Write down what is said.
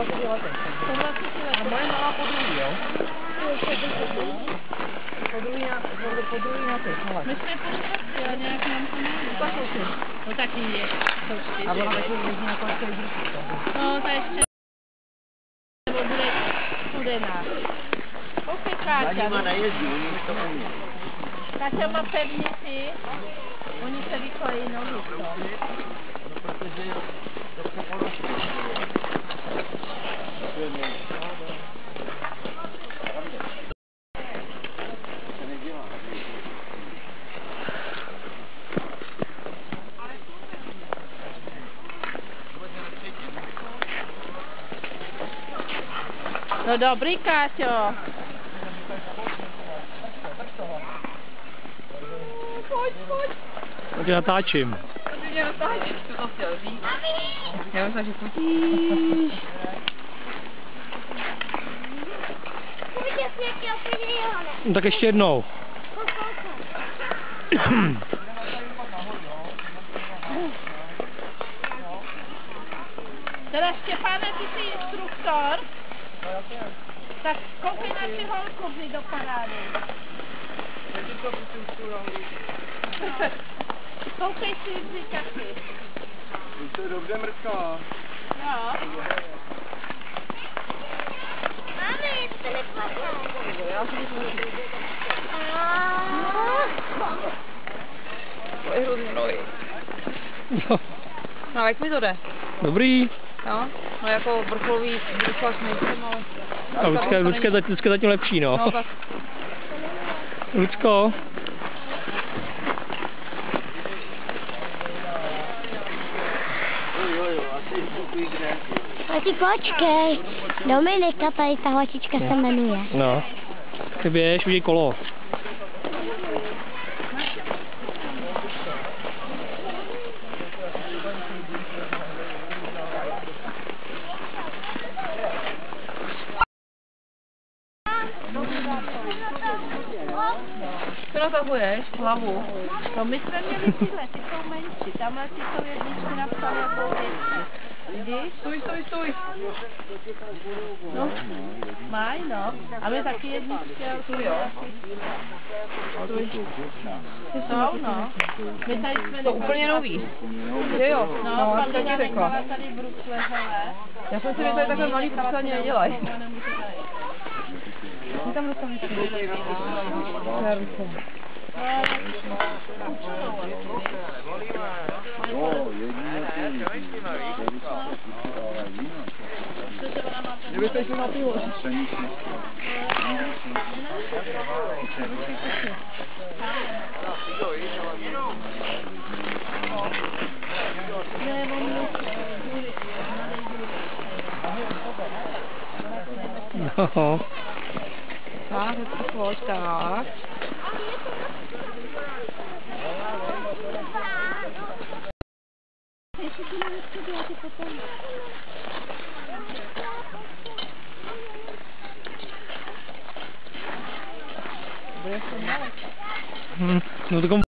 20 letech. A moje malá po druhý, jo? Po druhý na těch, hele. My jsme podstatě, ale nějak nám to nejde. No taky je, jsou 4. A ona taky jezdí na kolečké výrky. No, to ještě nebo bude studená. Koukej, Káťa. Na najezdí, oni mi to umí. Káťa má pevnici, oni se vykojí nohy v tom. No, protože to se poroste. No dobrý, Káťo. Pojď. Já tě natáčím. Ty mě natáčíš, co to chtěl říct? Já myslím, že fotíš. No, tak ještě jednou. Teda Štěpáne, ty jsi instruktor? Tak koukej na ty holku vždy do parády. Koukej si vždy taky. To je dobře mrtká. Jo. Mami, to neplaká. Tvoje hrozný nohy. No, jak mi to jde? Dobrý. No, no jako vrcholový bruslař nejsem, ale... A Lucka je zatím lepší, no. No, tak. Lucko. Jo, asi kupují kde. A ty počkej. Dominika, tady ta holčička se jmenuje. No. Ty běž, uděj kolo. Co natahuješ? Hlavu. No my jsme měli tyhle, ty jsou menší, tamhle ty jsou jedničky napsané jako větší. Vidíš? Stůj. No, mají no. A my taky jedničky, ale Stůj, jo. jsou no. My tady jsme To úplně nový. Jo, No, já jsem Pavlína taky řekla. nechala tady brusle, hele. Já jsem si myslela, že takhle malý brusle ani nedělají. Ty tam dostaneš. No, jedině Kdybyste šli na pivo. No. Tak, pojď, tak. No to